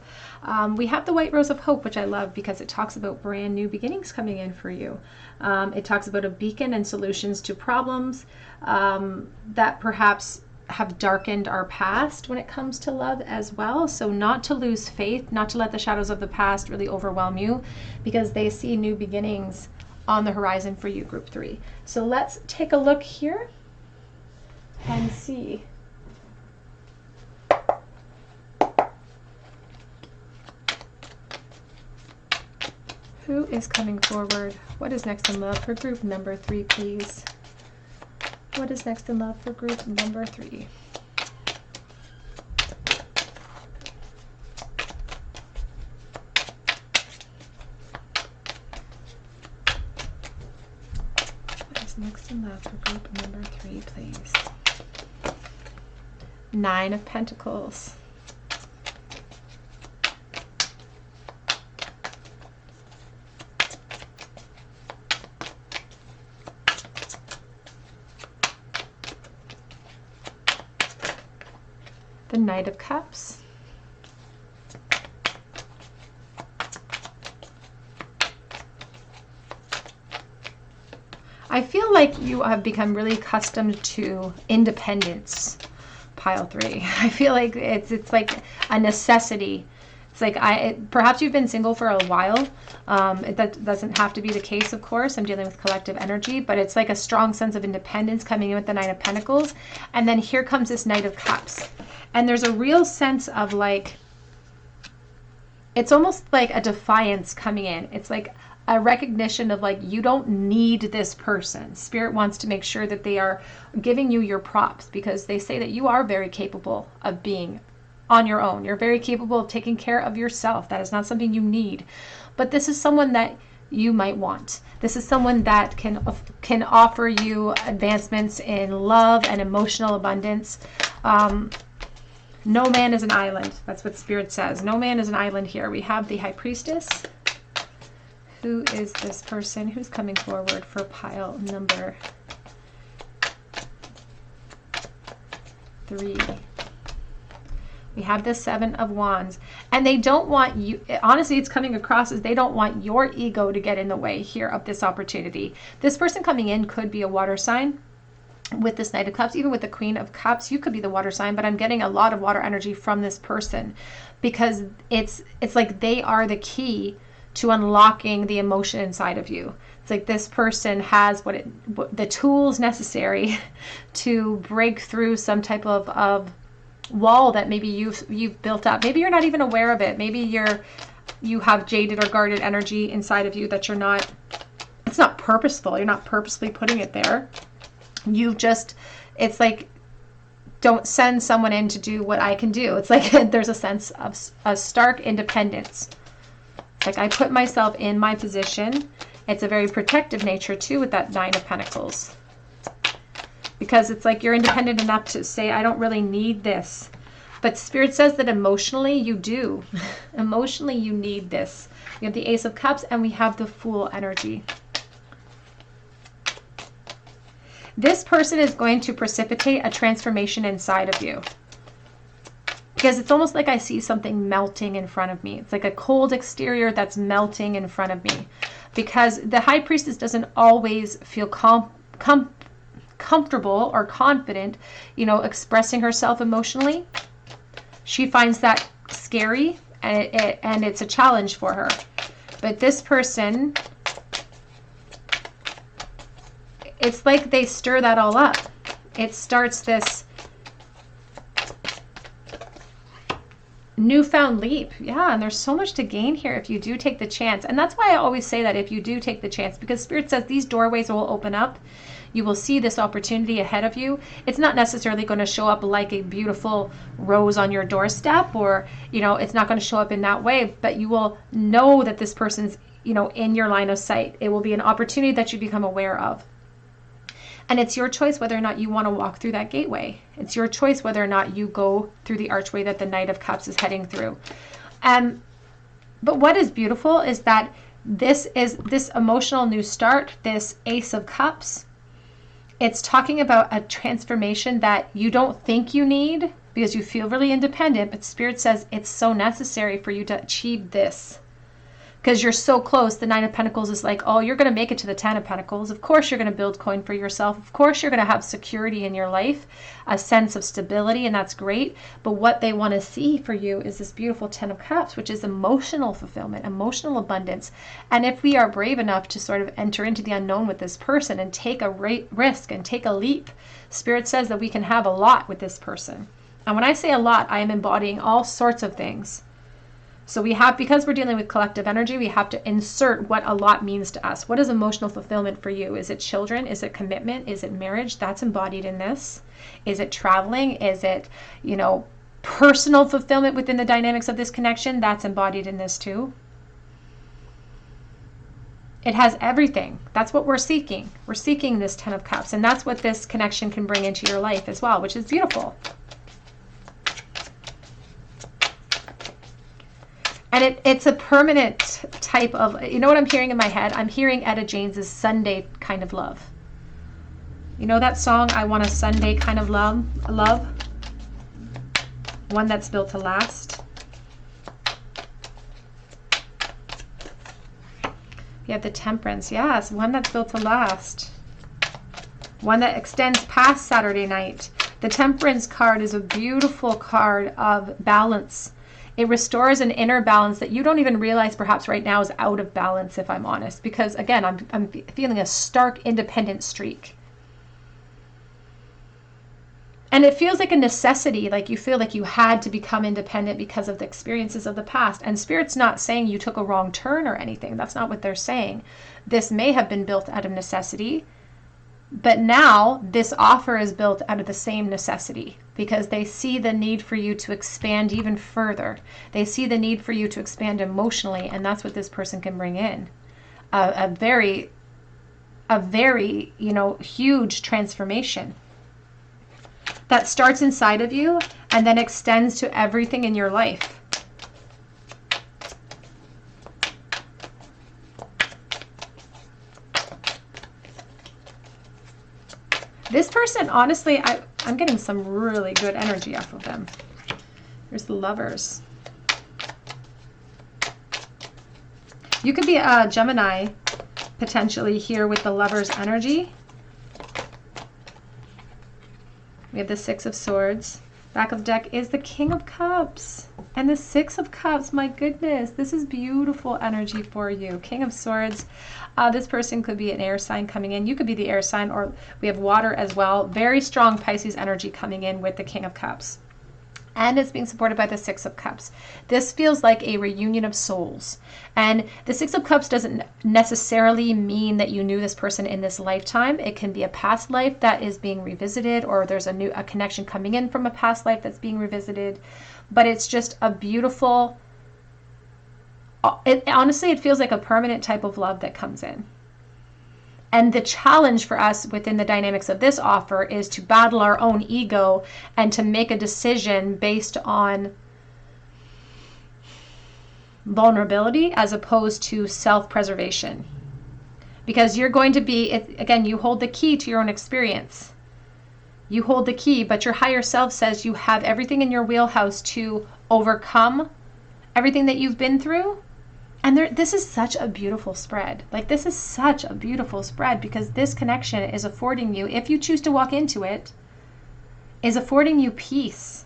We have the white rose of hope, which I love because it talks about brand new beginnings coming in for you. It talks about a beacon and solutions to problems that perhaps have darkened our past when it comes to love as well. So not to lose faith, not to let the shadows of the past really overwhelm you, because they see new beginnings on the horizon for you, group 3. So let's take a look here and see. Who is coming forward? What is next in love for group number 3, please? What is next in love for group number 3? What is next in love for group number 3, please? 9 of Pentacles. The Knight of Cups. I feel like you have become really accustomed to independence, pile 3. I feel like it's like a necessity. It's like perhaps you've been single for a while. That doesn't have to be the case, of course. I'm dealing with collective energy, but it's like a strong sense of independence coming in with the Nine of Pentacles. And then here comes this Knight of Cups. And there's a real sense of like, it's almost like a defiance coming in. It's like a recognition of like, you don't need this person. Spirit wants to make sure that they are giving you your props, because they say that you are very capable of being on your own. You're very capable of taking care of yourself. That is not something you need. But this is someone that you might want. This is someone that can offer you advancements in love and emotional abundance. No man is an island. That's what Spirit says. No man is an island here. We have the High Priestess. Who is this person who's coming forward for pile number 3? We have the Seven of Wands. And they don't want you, honestly, it's coming across as they don't want your ego to get in the way here of this opportunity. This person coming in could be a water sign. With this Knight of Cups, even with the Queen of Cups, you could be the water sign, but I'm getting a lot of water energy from this person, because it's like they are the key to unlocking the emotion inside of you. It's like this person has the tools necessary to break through some type of wall that maybe you've built up. Maybe you're not even aware of it. Maybe you have jaded or guarded energy inside of you that it's not purposeful. You're not purposely putting it there. It's like, don't send someone in to do what I can do. It's like there's a sense of a stark independence. It's like I put myself in my position. It's a very protective nature too with that Nine of Pentacles. Because it's like you're independent enough to say, I don't really need this. But Spirit says that emotionally you do. Emotionally you need this. We have the Ace of Cups and we have the Fool energy. This person is going to precipitate a transformation inside of you. Because it's almost like I see something melting in front of me. It's like a cold exterior that's melting in front of me. Because the High Priestess doesn't always feel comfortable or confident, expressing herself emotionally. She finds that scary, and it's a challenge for her. But this person, it's like they stir that all up. It starts this newfound leap. Yeah, and there's so much to gain here if you do take the chance. And that's why I always say that if you do take the chance, because Spirit says these doorways will open up. You will see this opportunity ahead of you. It's not necessarily going to show up like a beautiful rose on your doorstep, or, you know, it's not going to show up in that way, but you will know that this person's, you know, in your line of sight. It will be an opportunity that you become aware of. And it's your choice whether or not you want to walk through that gateway. It's your choice whether or not you go through the archway that the Knight of Cups is heading through. But what is beautiful is that this emotional new start, this Ace of Cups, it's talking about a transformation that you don't think you need because you feel really independent, but Spirit says it's so necessary for you to achieve this. Because you're so close. The Nine of Pentacles is like, oh, you're going to make it to the Ten of Pentacles. Of course, you're going to build coin for yourself. Of course, you're going to have security in your life, a sense of stability, and that's great. But what they want to see for you is this beautiful Ten of Cups, which is emotional fulfillment, emotional abundance. And if we are brave enough to sort of enter into the unknown with this person and take a risk and take a leap, Spirit says that we can have a lot with this person. And when I say a lot, I am embodying all sorts of things. So we have, because we're dealing with collective energy, we have to insert what a lot means to us. What is emotional fulfillment for you? Is it children? Is it commitment? Is it marriage? That's embodied in this. Is it traveling? Is it, you know, personal fulfillment within the dynamics of this connection? That's embodied in this too. It has everything. That's what we're seeking. We're seeking this Ten of Cups, and that's what this connection can bring into your life as well, which is beautiful. And it's a permanent type of, you know what I'm hearing in my head? I'm hearing Etta James's Sunday kind of love. You know that song, I Want a Sunday Kind of Love? One that's built to last. You have the Temperance. Yes, one that's built to last. One that extends past Saturday night. The Temperance card is a beautiful card of balance. It restores an inner balance that you don't even realize perhaps right now is out of balance, if I'm honest. Because again, I'm feeling a stark independent streak. And it feels like a necessity, like you feel like you had to become independent because of the experiences of the past. And Spirit's not saying you took a wrong turn or anything. That's not what they're saying. This may have been built out of necessity. But now this offer is built out of the same necessity, because they see the need for you to expand even further. They see the need for you to expand emotionally, and that's what this person can bring in. A very, you know, huge transformation that starts inside of you and then extends to everything in your life. This person, honestly, I'm getting some really good energy off of them. Here's the Lovers. You could be a Gemini potentially here with the Lovers energy. We have the Six of Swords. Back of the deck is the King of Cups. And the Six of Cups, my goodness, this is beautiful energy for you. King of Swords. This person could be an air sign coming in. You could be the air sign, or we have water as well. Very strong Pisces energy coming in with the King of Cups. And it's being supported by the Six of Cups. This feels like a reunion of souls. And the Six of Cups doesn't necessarily mean that you knew this person in this lifetime. It can be a past life that is being revisited, or there's a connection coming in from a past life that's being revisited. But it's just a beautiful, honestly, it feels like a permanent type of love that comes in. And the challenge for us within the dynamics of this offer is to battle our own ego and to make a decision based on vulnerability as opposed to self-preservation. Because you're going to be, again, you hold the key to your own experience. You hold the key, but your higher self says you have everything in your wheelhouse to overcome everything that you've been through. And this is such a beautiful spread. Like, this is such a beautiful spread, because this connection is affording you, if you choose to walk into it, is affording you peace.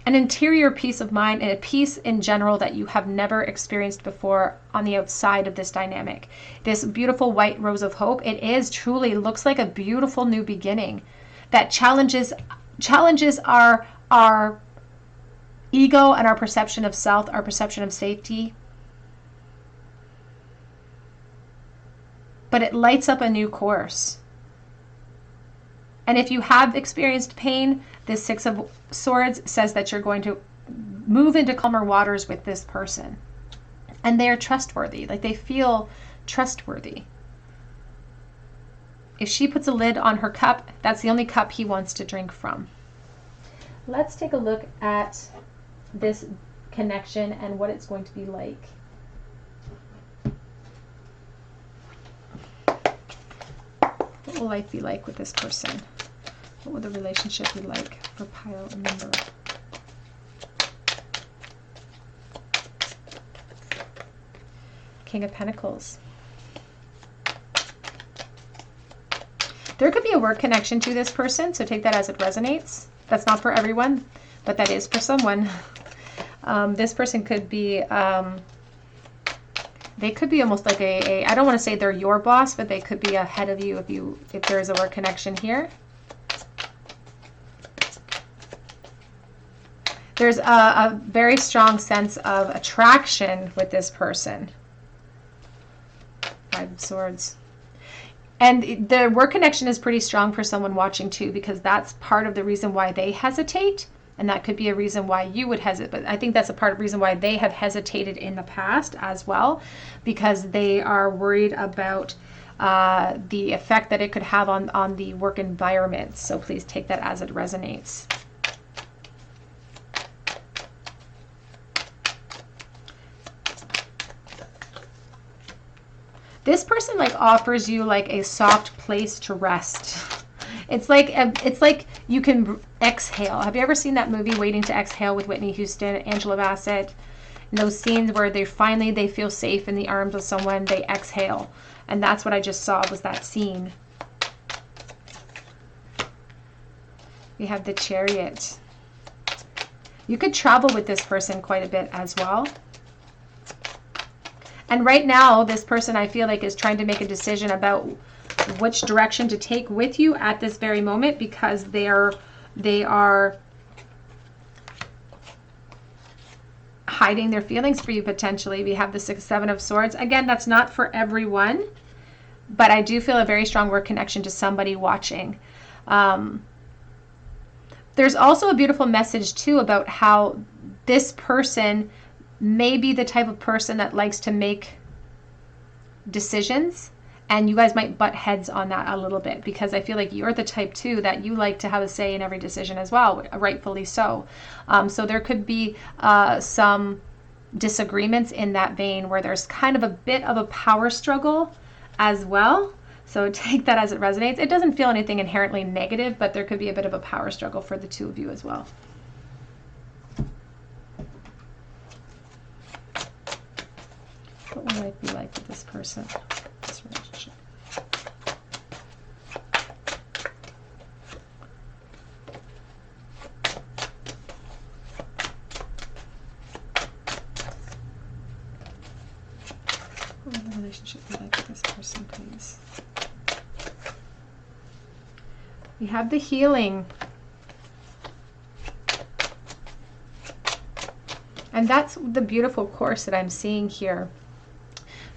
An interior peace of mind, and a peace in general that you have never experienced before on the outside of this dynamic. This beautiful white rose of hope, it is truly, looks like a beautiful new beginning. That challenges are ego and our perception of self, our perception of safety. But it lights up a new course. And if you have experienced pain, this Six of Swords says that you're going to move into calmer waters with this person. And they are trustworthy, like they feel trustworthy. If she puts a lid on her cup, that's the only cup he wants to drink from. Let's take a look at this connection and what it's going to be like. What will life be like with this person? What will the relationship be like for pile number? King of Pentacles. There could be a work connection to this person, so take that as it resonates. That's not for everyone, but that is for someone. This person could be, they could be almost like I don't want to say they're your boss, but they could be ahead of you if there is a work connection here. There's a very strong sense of attraction with this person. Five of Swords. And the work connection is pretty strong for someone watching too, because that's part of the reason why they hesitate. And that could be a reason why you would hesitate. But I think that's a part of the reason why they have hesitated in the past as well, because they are worried about the effect that it could have on the work environment. So please take that as it resonates. This person like offers you like a soft place to rest. It's like you can exhale. Have you ever seen that movie Waiting to Exhale with Whitney Houston, Angela Bassett? And those scenes where they feel safe in the arms of someone, they exhale. And that's what I just saw, was that scene. We have the Chariot. You could travel with this person quite a bit as well. And right now, this person, I feel like, is trying to make a decision about which direction to take with you at this very moment, because they are hiding their feelings for you potentially. We have the Seven of Swords. Again, that's not for everyone, but I do feel a very strong work connection to somebody watching. There's also a beautiful message too about how this person may be the type of person that likes to make decisions, and you guys might butt heads on that a little bit, because I feel like you're the type too that you like to have a say in every decision as well, rightfully so. So there could be some disagreements in that vein where there's kind of a bit of a power struggle as well. So take that as it resonates. It doesn't feel anything inherently negative, but there could be a bit of a power struggle for the two of you as well. What will life be like with this person, this relationship? What will the relationship be like with this person, please? We have the Healing. And that's the beautiful course that I'm seeing here,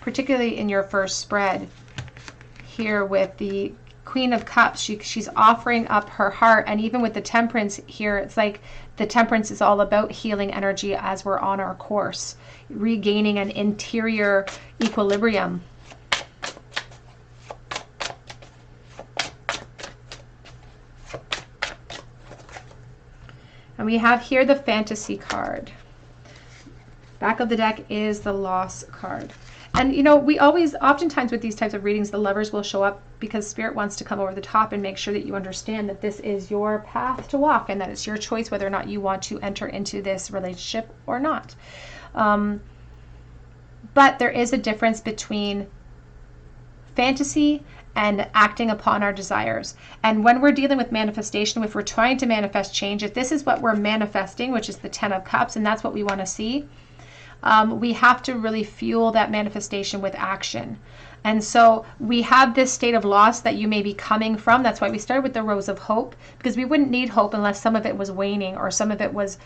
particularly in your first spread here with the Queen of Cups. She's offering up her heart. And even with the Temperance here, it's like the Temperance is all about healing energy as we're on our course, regaining an interior equilibrium. And we have here the Fantasy card. Back of the deck is the Loss card. And you know, oftentimes with these types of readings, the Lovers will show up because Spirit wants to come over the top and make sure that you understand that this is your path to walk, and that it's your choice whether or not you want to enter into this relationship or not. But there is a difference between fantasy and acting upon our desires. And when we're dealing with manifestation, if we're trying to manifest change, if this is what we're manifesting, which is the Ten of Cups, and that's what we want to see, we have to really fuel that manifestation with action. And so we have this state of loss that you may be coming from. That's why we started with the Rose of Hope, because we wouldn't need hope unless some of it was waning or some of it was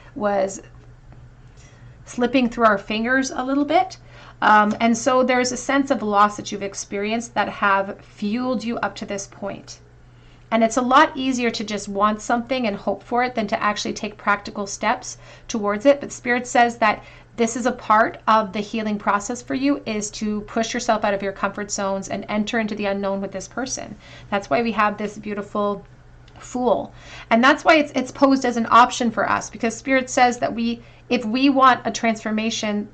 slipping through our fingers a little bit. And so there's a sense of loss that you've experienced that have fueled you up to this point. And it's a lot easier to just want something and hope for it than to actually take practical steps towards it. But Spirit says that this is a part of the healing process for you, is to push yourself out of your comfort zones and enter into the unknown with this person. That's why we have this beautiful Fool. And that's why it's posed as an option for us, because Spirit says that if we want a transformation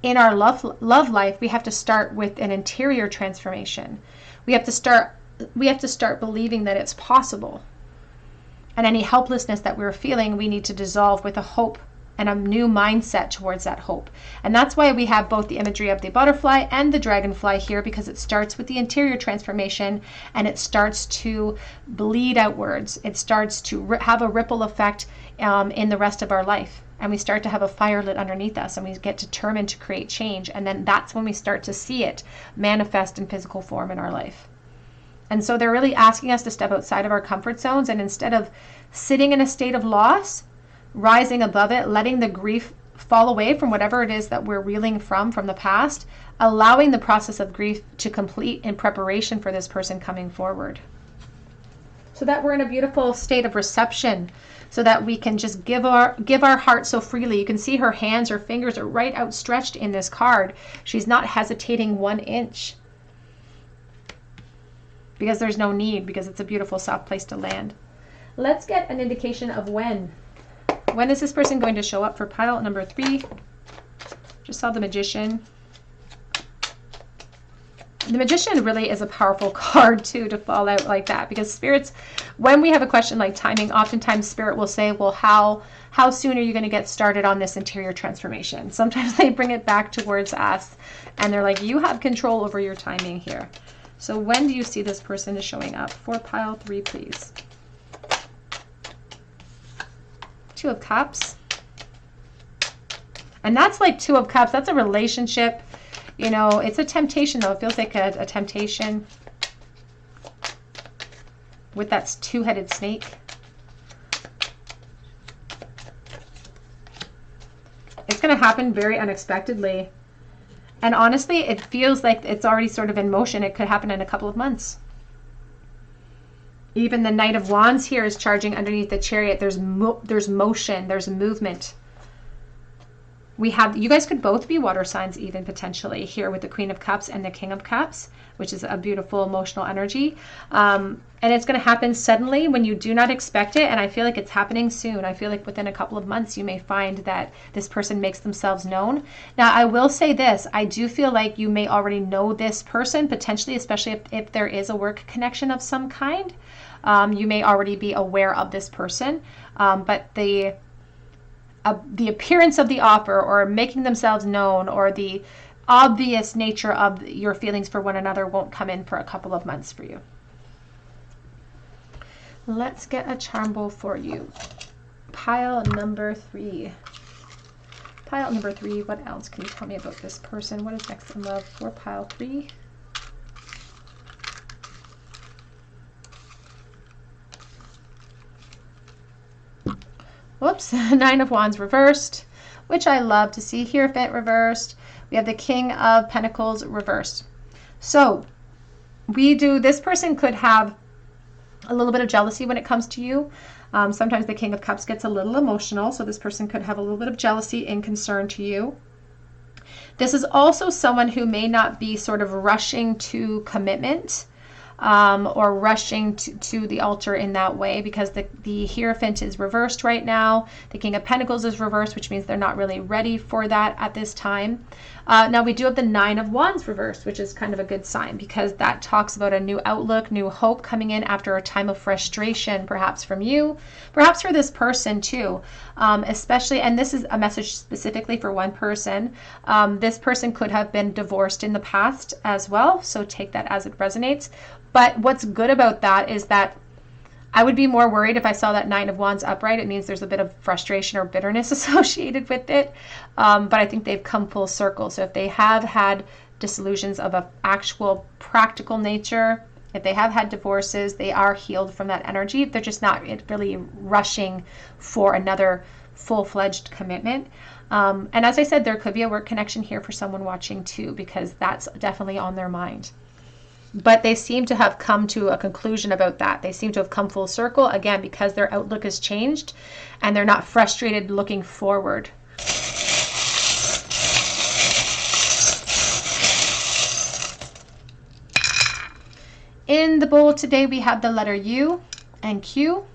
in our love life, we have to start with an interior transformation. We have to start believing that it's possible. And any helplessness that we're feeling, we need to dissolve with a hope and a new mindset towards that hope. And that's why we have both the imagery of the butterfly and the dragonfly here, because it starts with the interior transformation and it starts to bleed outwards. It starts to have a ripple effect in the rest of our life. And we start to have a fire lit underneath us, and we get determined to create change. And then that's when we start to see it manifest in physical form in our life. And so they're really asking us to step outside of our comfort zones, and instead of sitting in a state of loss, rising above it, letting the grief fall away from whatever it is that we're reeling from the past, allowing the process of grief to complete in preparation for this person coming forward. So that we're in a beautiful state of reception, so that we can just give our heart so freely. You can see her hands, her fingers are right outstretched in this card. She's not hesitating 1 inch, because there's no need, because it's a beautiful soft place to land. Let's get an indication of when. When is this person going to show up for pile number 3? Just saw the Magician. The Magician really is a powerful card too, to fall out like that, because spirits, when we have a question like timing, oftentimes Spirit will say, well, how soon are you going to get started on this interior transformation? Sometimes they bring it back towards us and they're like, you have control over your timing here. So when do you see this person is showing up for pile 3, please? 2 of Cups. And that's like 2 of Cups. That's a relationship. You know, it's a temptation though. It feels like a temptation with that 2-headed snake. It's going to happen very unexpectedly. And honestly, it feels like it's already sort of in motion. It could happen in a couple of months. Even the Knight of Wands here is charging underneath the Chariot. There's motion, there's movement. You guys could both be water signs even potentially here with the Queen of Cups and the King of Cups, which is a beautiful emotional energy. And it's going to happen suddenly when you do not expect it. And I feel like it's happening soon. I feel like within a couple of months, you may find that this person makes themselves known. Now, I will say this. I do feel like you may already know this person, potentially, especially if there is a work connection of some kind. You may already be aware of this person, but the appearance of the offer, or making themselves known, or the obvious nature of your feelings for one another won't come in for a couple of months for you. Let's get a charm bowl for you. Pile number 3. Pile number 3, what else can you tell me about this person? What is next in love for pile 3? Whoops, 9 of Wands reversed, which I love to see. Hierophant reversed. We have the King of Pentacles reversed. So this person could have a little bit of jealousy when it comes to you. Sometimes the King of Cups gets a little emotional, so this person could have a little bit of jealousy and concern to you. This is also someone who may not be sort of rushing to commitment, or rushing to the altar in that way, because the Hierophant is reversed right now. The King of Pentacles is reversed, which means they're not really ready for that at this time. Now we do have the 9 of Wands reversed, which is kind of a good sign, because that talks about a new outlook, new hope coming in after a time of frustration, perhaps from you, perhaps for this person too. Especially, and this is a message specifically for one person. This person could have been divorced in the past as well, so take that as it resonates. But what's good about that is that I would be more worried if I saw that 9 of Wands upright. It means there's a bit of frustration or bitterness associated with it. But I think they've come full circle. So if they have had disillusions of an actual practical nature, if they have had divorces, they are healed from that energy. They're just not really rushing for another full-fledged commitment. And as I said, there could be a work connection here for someone watching too, because that's definitely on their mind. But they seem to have come to a conclusion about that. They seem to have come full circle, again, because their outlook has changed and they're not frustrated looking forward. In the bowl today, we have the letter U and Q.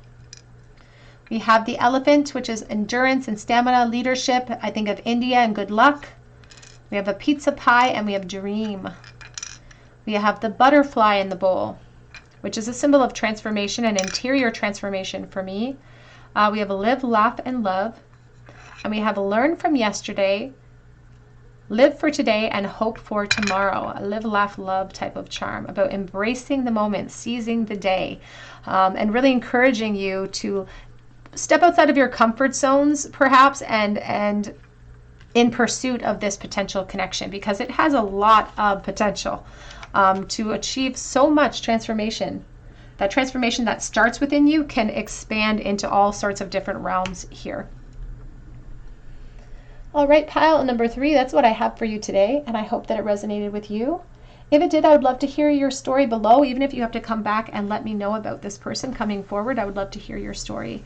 We have the elephant, which is endurance and stamina, leadership. I think of India and good luck. We have a pizza pie and we have dream. We have the butterfly in the bowl, which is a symbol of transformation and interior transformation for me. We have a live, laugh, and love. And we have a learn from yesterday, live for today, and hope for tomorrow. A live, laugh, love type of charm about embracing the moment, seizing the day, and really encouraging you to step outside of your comfort zones, perhaps, and in pursuit of this potential connection, because it has a lot of potential to achieve so much transformation. That transformation that starts within you can expand into all sorts of different realms here. All right, pile number 3, that's what I have for you today, and I hope that it resonated with you. If it did, I would love to hear your story below, even if you have to come back and let me know about this person coming forward. I would love to hear your story.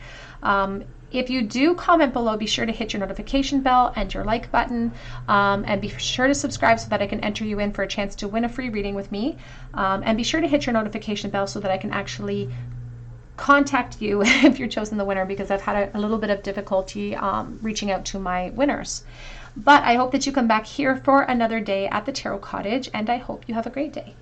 If you do comment below, be sure to hit your notification bell and your like button, and be sure to subscribe so that I can enter you in for a chance to win a free reading with me. And be sure to hit your notification bell so that I can actually contact you if you're chosen the winner, because I've had a little bit of difficulty reaching out to my winners. But I hope that you come back here for another day at the Tarot Cottage, and I hope you have a great day.